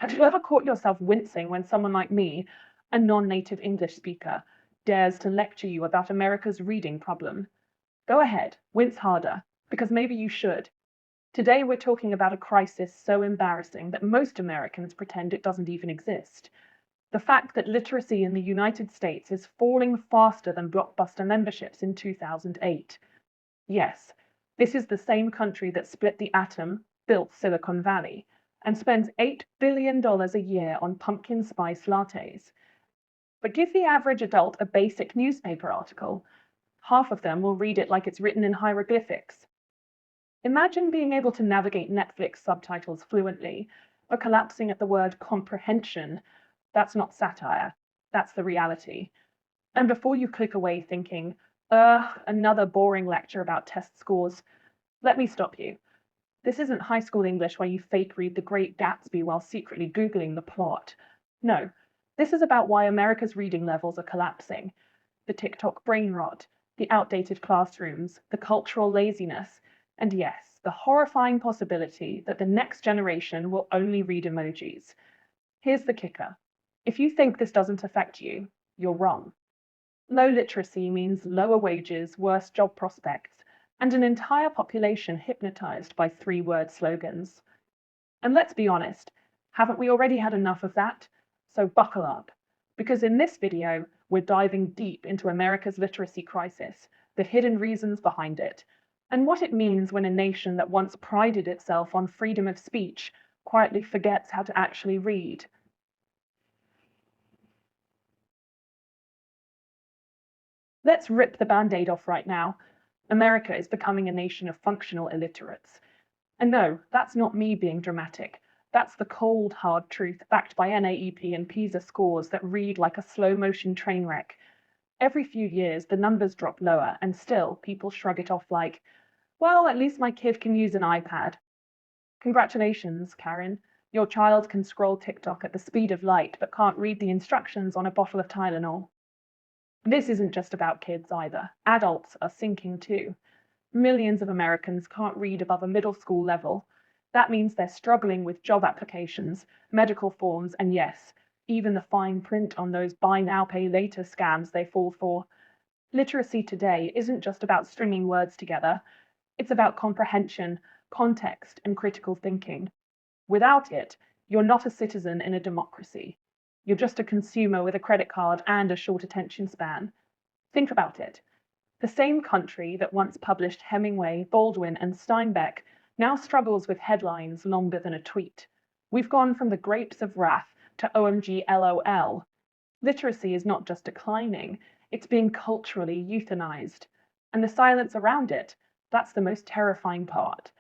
Have you ever caught yourself wincing when someone like me, a non-native English speaker, dares to lecture you about America's reading problem? Go ahead, wince harder, because maybe you should. Today we're talking about a crisis so embarrassing that most Americans pretend it doesn't even exist. The fact that literacy in the United States is falling faster than Blockbuster memberships in 2008. Yes, this is the same country that split the atom, built Silicon Valley, and spends $8 billion a year on pumpkin spice lattes. But give the average adult a basic newspaper article. Half of them will read it like it's written in hieroglyphics. Imagine being able to navigate Netflix subtitles fluently, or collapsing at the word comprehension. That's not satire, that's the reality. And before you click away thinking, ugh, another boring lecture about test scores, let me stop you. This isn't high school English where you fake read The Great Gatsby while secretly Googling the plot. No, this is about why America's reading levels are collapsing. The TikTok brain rot, the outdated classrooms, the cultural laziness, and yes, the horrifying possibility that the next generation will only read emojis. Here's the kicker. If you think this doesn't affect you, you're wrong. Low literacy means lower wages, worse job prospects, and an entire population hypnotized by three-word slogans. And let's be honest, haven't we already had enough of that? So buckle up, because in this video, we're diving deep into America's literacy crisis, the hidden reasons behind it, and what it means when a nation that once prided itself on freedom of speech quietly forgets how to actually read. Let's rip the band-aid off right now. America is becoming a nation of functional illiterates. And no, that's not me being dramatic. That's the cold, hard truth backed by NAEP and PISA scores that read like a slow-motion train wreck. Every few years, the numbers drop lower, and still, people shrug it off like, well, at least my kid can use an iPad. Congratulations, Karen. Your child can scroll TikTok at the speed of light, but can't read the instructions on a bottle of Tylenol. This isn't just about kids either. Adults are sinking too. Millions of Americans can't read above a middle school level. That means they're struggling with job applications, medical forms, and yes, even the fine print on those buy now, pay later scams they fall for. Literacy today isn't just about stringing words together. It's about comprehension, context, and critical thinking. Without it, you're not a citizen in a democracy. You're just a consumer with a credit card and a short attention span. Think about it. The same country that once published Hemingway, Baldwin, and Steinbeck now struggles with headlines longer than a tweet. We've gone from the grapes of wrath to OMG LOL. Literacy is not just declining, it's being culturally euthanized. And the silence around it, that's the most terrifying part.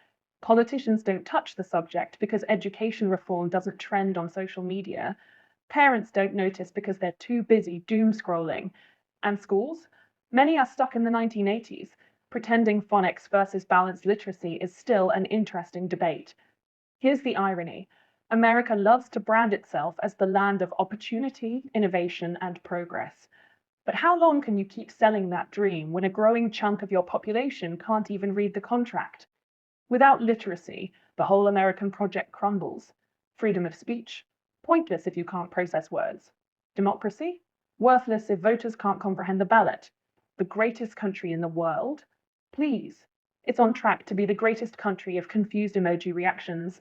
Politicians don't touch the subject because education reform doesn't trend on social media. Parents don't notice because they're too busy doom scrolling. And schools? Many are stuck in the 1980s. Pretending phonics versus balanced literacy is still an interesting debate. Here's the irony. America loves to brand itself as the land of opportunity, innovation, and progress. But how long can you keep selling that dream when a growing chunk of your population can't even read the contract? Without literacy, the whole American project crumbles. Freedom of speech? Pointless if you can't process words. Democracy? Worthless if voters can't comprehend the ballot. The greatest country in the world? Please. It's on track to be the greatest country of confused emoji reactions.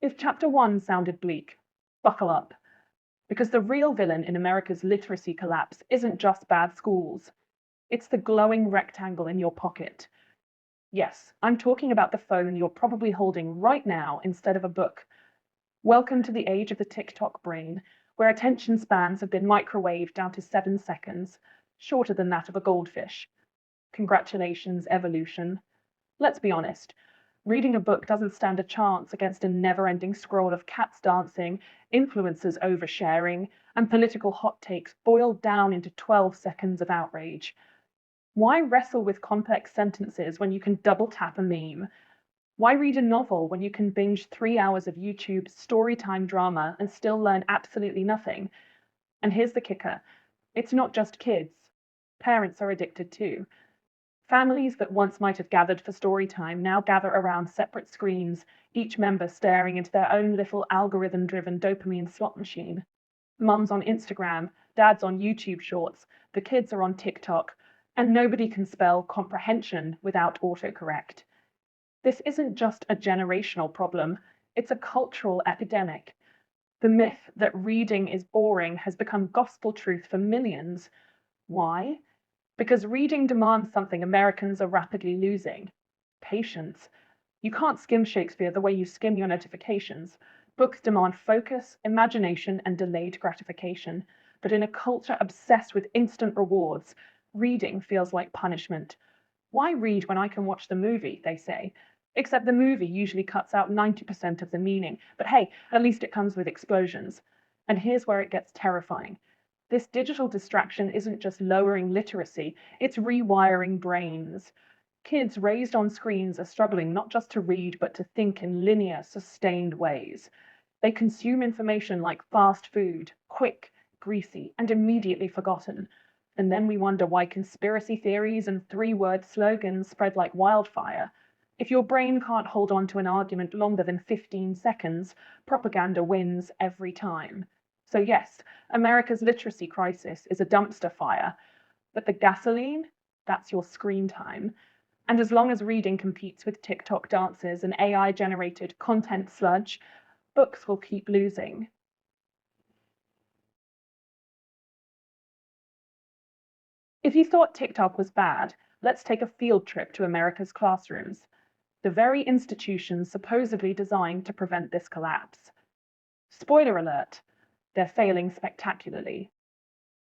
If chapter 1 sounded bleak, buckle up. Because the real villain in America's literacy collapse isn't just bad schools. It's the glowing rectangle in your pocket. Yes, I'm talking about the phone you're probably holding right now instead of a book. Welcome to the age of the TikTok brain, where attention spans have been microwaved down to 7 seconds, shorter than that of a goldfish. Congratulations, evolution. Let's be honest, reading a book doesn't stand a chance against a never-ending scroll of cats dancing, influencers oversharing, and political hot takes boiled down into 12 seconds of outrage. Why wrestle with complex sentences when you can double tap a meme? Why read a novel when you can binge 3 hours of YouTube storytime drama and still learn absolutely nothing? And here's the kicker. It's not just kids. Parents are addicted too. Families that once might have gathered for story time now gather around separate screens, each member staring into their own little algorithm driven dopamine slot machine. Mum's on Instagram, dad's on YouTube Shorts, the kids are on TikTok, and nobody can spell comprehension without autocorrect. This isn't just a generational problem, it's a cultural epidemic. The myth that reading is boring has become gospel truth for millions. Why? Because reading demands something Americans are rapidly losing: patience. You can't skim Shakespeare the way you skim your notifications. Books demand focus, imagination, and delayed gratification. But in a culture obsessed with instant rewards, reading feels like punishment. Why read when I can watch the movie, they say? Except the movie usually cuts out 90% of the meaning. But hey, at least it comes with explosions. And here's where it gets terrifying. This digital distraction isn't just lowering literacy, it's rewiring brains. Kids raised on screens are struggling not just to read, but to think in linear, sustained ways. They consume information like fast food, quick, greasy, and immediately forgotten. And then we wonder why conspiracy theories and three-word slogans spread like wildfire. If your brain can't hold on to an argument longer than 15 seconds, propaganda wins every time. So yes, America's literacy crisis is a dumpster fire, but the gasoline, that's your screen time. And as long as reading competes with TikTok dances and AI-generated content sludge, books will keep losing. If you thought TikTok was bad, let's take a field trip to America's classrooms, the very institutions supposedly designed to prevent this collapse. Spoiler alert, they're failing spectacularly.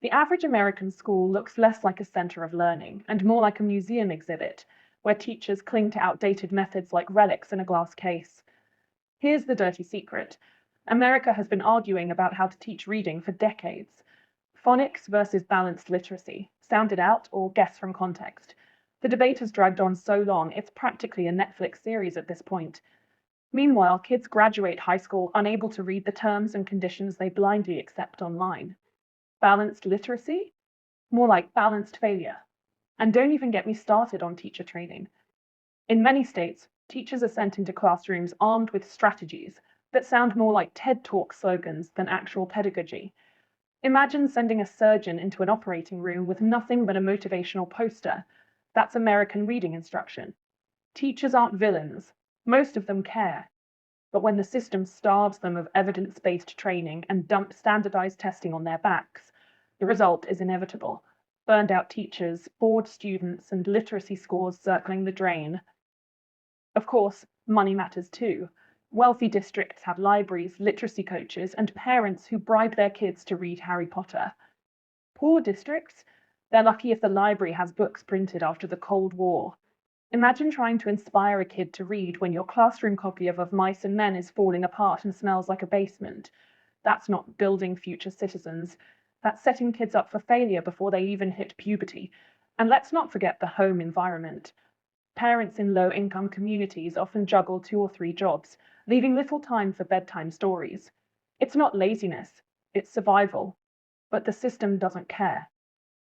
The average American school looks less like a center of learning and more like a museum exhibit, where teachers cling to outdated methods like relics in a glass case. Here's the dirty secret. America has been arguing about how to teach reading for decades. Phonics versus balanced literacy, sound it out or guess from context. The debate has dragged on so long, it's practically a Netflix series at this point. Meanwhile, kids graduate high school unable to read the terms and conditions they blindly accept online. Balanced literacy? More like balanced failure. And don't even get me started on teacher training. In many states, teachers are sent into classrooms armed with strategies that sound more like TED Talk slogans than actual pedagogy. Imagine sending a surgeon into an operating room with nothing but a motivational poster. That's American reading instruction. Teachers aren't villains. Most of them care. But when the system starves them of evidence-based training and dumps standardized testing on their backs, the result is inevitable: burned out teachers, bored students, and literacy scores circling the drain. Of course, money matters too. Wealthy districts have libraries, literacy coaches, and parents who bribe their kids to read Harry Potter. Poor districts? They're lucky if the library has books printed after the Cold War. Imagine trying to inspire a kid to read when your classroom copy of Mice and Men is falling apart and smells like a basement. That's not building future citizens. That's setting kids up for failure before they even hit puberty. And let's not forget the home environment. Parents in low-income communities often juggle 2 or 3 jobs, leaving little time for bedtime stories. It's not laziness, it's survival. But the system doesn't care.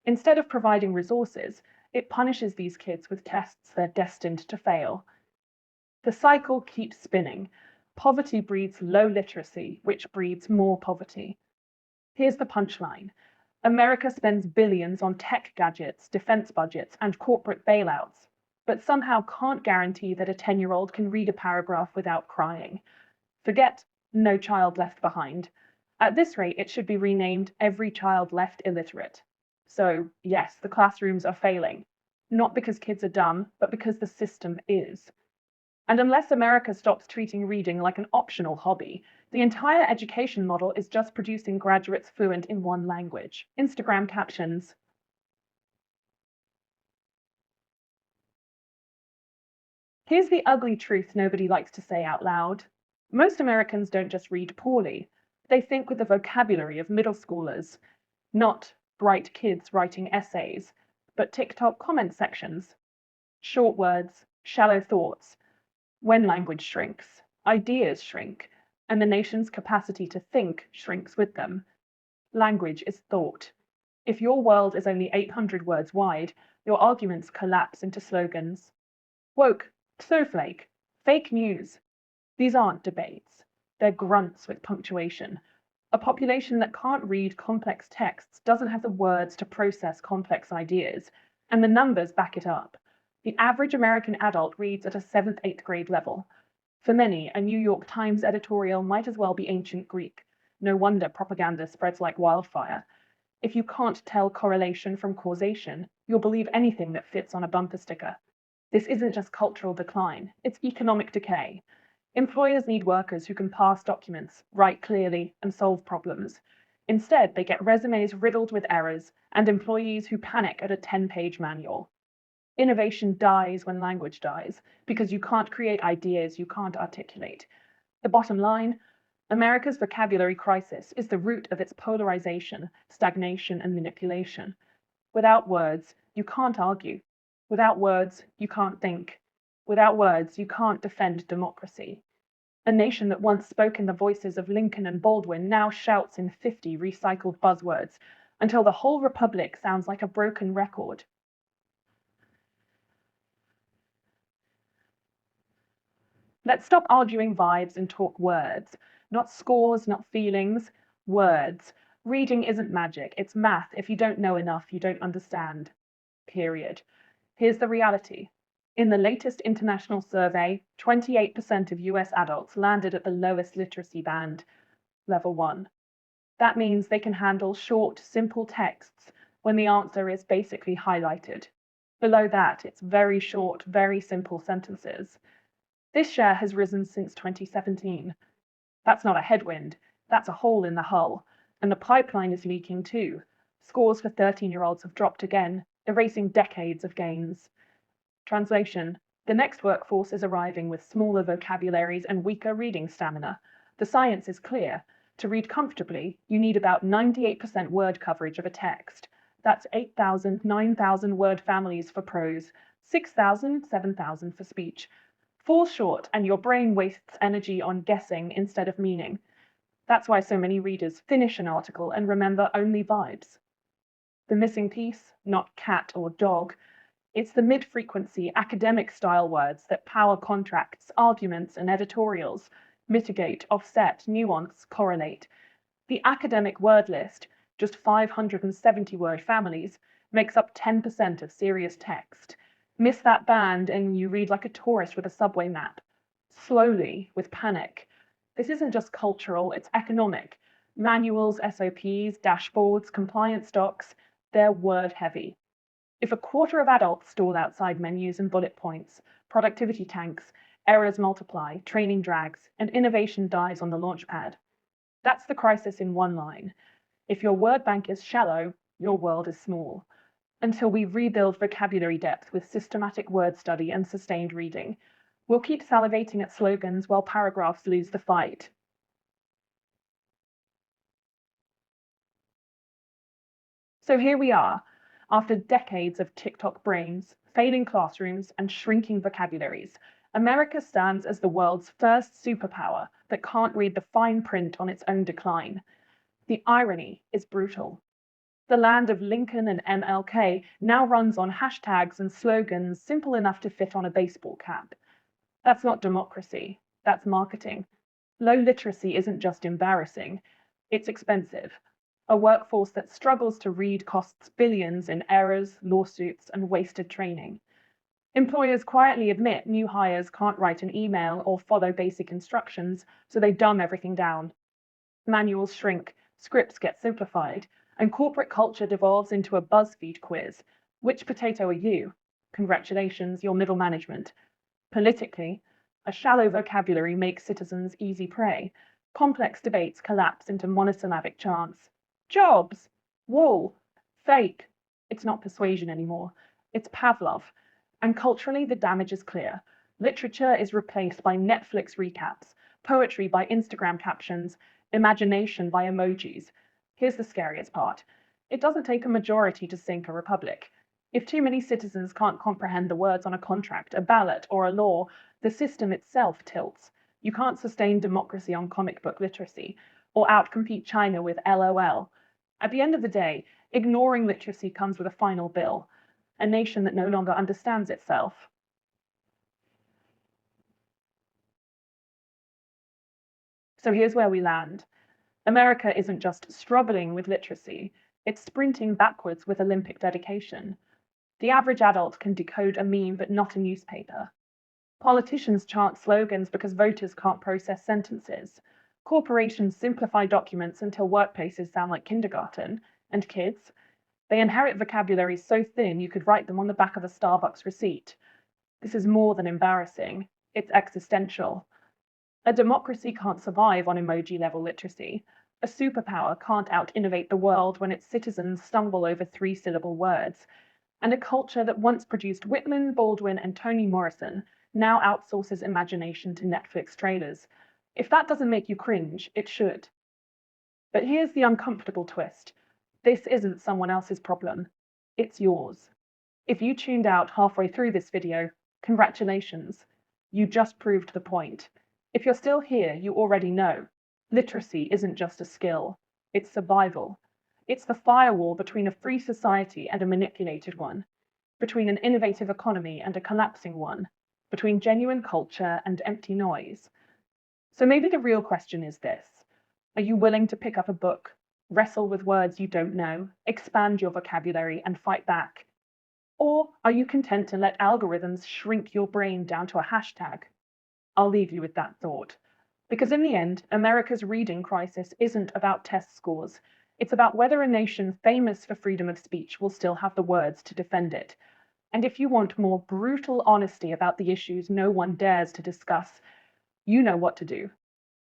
Instead of providing resources, it punishes these kids with tests they're destined to fail. The cycle keeps spinning. Poverty breeds low literacy, which breeds more poverty. Here's the punchline. America spends billions on tech gadgets, defense budgets, and corporate bailouts, but somehow can't guarantee that a 10-year-old can read a paragraph without crying. Forget No Child Left Behind. At this rate, it should be renamed Every Child Left Illiterate. So, yes, the classrooms are failing, not because kids are dumb, but because the system is. And unless America stops treating reading like an optional hobby, the entire education model is just producing graduates fluent in one language. Instagram captions. Here's the ugly truth nobody likes to say out loud. Most Americans don't just read poorly, they think with the vocabulary of middle schoolers. Not bright kids writing essays, but TikTok comment sections. Short words, shallow thoughts. When language shrinks, ideas shrink, and the nation's capacity to think shrinks with them. Language is thought. If your world is only 800 words wide, your arguments collapse into slogans. Woke, snowflake, fake news. These aren't debates. They're grunts with punctuation. A population that can't read complex texts doesn't have the words to process complex ideas, and the numbers back it up. The average American adult reads at a 7th, 8th grade level. For many, a New York Times editorial might as well be ancient Greek. No wonder propaganda spreads like wildfire. If you can't tell correlation from causation, you'll believe anything that fits on a bumper sticker. This isn't just cultural decline, it's economic decay. Employers need workers who can pass documents, write clearly, and solve problems. Instead, they get resumes riddled with errors and employees who panic at a 10-page manual. Innovation dies when language dies, because you can't create ideas you can't articulate. The bottom line: America's vocabulary crisis is the root of its polarization, stagnation, and manipulation. Without words, you can't argue. Without words, you can't think. Without words, you can't defend democracy. A nation that once spoke in the voices of Lincoln and Baldwin now shouts in 50 recycled buzzwords until the whole republic sounds like a broken record. Let's stop arguing vibes and talk words. Not scores, not feelings, words. Reading isn't magic, it's math. If you don't know enough, you don't understand. Period. Here's the reality. In the latest international survey, 28% of US adults landed at the lowest literacy band, level 1. That means they can handle short, simple texts when the answer is basically highlighted. Below that, it's very short, very simple sentences. This share has risen since 2017. That's not a headwind, that's a hole in the hull. And the pipeline is leaking too. Scores for 13-year-olds have dropped again, erasing decades of gains. Translation: the next workforce is arriving with smaller vocabularies and weaker reading stamina. The science is clear. To read comfortably, you need about 98% word coverage of a text. That's 8,000, 9,000 word families for prose, 6,000, 7,000 for speech. Fall short, and your brain wastes energy on guessing instead of meaning. That's why so many readers finish an article and remember only vibes. The missing piece, not cat or dog, it's the mid-frequency academic-style words that power contracts, arguments, and editorials, mitigate, offset, nuance, correlate. The academic word list, just 570-word families, makes up 10% of serious text. Miss that band and you read like a tourist with a subway map. Slowly, with panic. This isn't just cultural, it's economic. Manuals, SOPs, dashboards, compliance docs, they're word heavy. If a quarter of adults stall outside menus and bullet points, productivity tanks, errors multiply, training drags, and innovation dies on the launchpad. That's the crisis in one line. If your word bank is shallow, your world is small. Until we rebuild vocabulary depth with systematic word study and sustained reading, we'll keep salivating at slogans while paragraphs lose the fight. So here we are, after decades of TikTok brains, failing classrooms, and shrinking vocabularies. America stands as the world's first superpower that can't read the fine print on its own decline. The irony is brutal. The land of Lincoln and MLK now runs on hashtags and slogans simple enough to fit on a baseball cap. That's not democracy, that's marketing. Low literacy isn't just embarrassing, it's expensive. A workforce that struggles to read costs billions in errors, lawsuits, and wasted training. Employers quietly admit new hires can't write an email or follow basic instructions, so they dumb everything down. Manuals shrink, scripts get simplified, and corporate culture devolves into a BuzzFeed quiz. Which potato are you? Congratulations, you're middle management. Politically, a shallow vocabulary makes citizens easy prey. Complex debates collapse into monosyllabic chants. Jobs, wool, fake. It's not persuasion anymore. It's Pavlov. And culturally, the damage is clear. Literature is replaced by Netflix recaps, poetry by Instagram captions, imagination by emojis. Here's the scariest part. It doesn't take a majority to sink a republic. If too many citizens can't comprehend the words on a contract, a ballot, or a law, the system itself tilts. You can't sustain democracy on comic book literacy, or outcompete China with LOL. At the end of the day, Ignoring literacy comes with a final bill, a nation that no longer understands itself. So here's where we land. America isn't just struggling with literacy, it's sprinting backwards with Olympic dedication. The average adult can decode a meme but not a newspaper. Politicians chant slogans because voters can't process sentences. Corporations simplify documents until workplaces sound like kindergarten. And kids? They inherit vocabularies so thin you could write them on the back of a Starbucks receipt. This is more than embarrassing, it's existential. A democracy can't survive on emoji level literacy. A superpower can't out innovate the world when its citizens stumble over 3-syllable words. And a culture that once produced Whitman, Baldwin, and Toni Morrison now outsources imagination to Netflix trailers. If that doesn't make you cringe, it should. But here's the uncomfortable twist. This isn't someone else's problem. It's yours. If you tuned out halfway through this video, congratulations. You just proved the point. If you're still here, you already know. Literacy isn't just a skill. It's survival. It's the firewall between a free society and a manipulated one, between an innovative economy and a collapsing one, between genuine culture and empty noise. So maybe the real question is this. Are you willing to pick up a book, wrestle with words you don't know, expand your vocabulary, and fight back? Or are you content to let algorithms shrink your brain down to a hashtag? I'll leave you with that thought. Because in the end, America's reading crisis isn't about test scores. It's about whether a nation famous for freedom of speech will still have the words to defend it. And if you want more brutal honesty about the issues no one dares to discuss, you know what to do.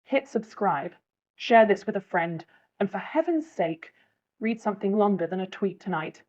Hit subscribe, share this with a friend, and for heaven's sake, read something longer than a tweet tonight.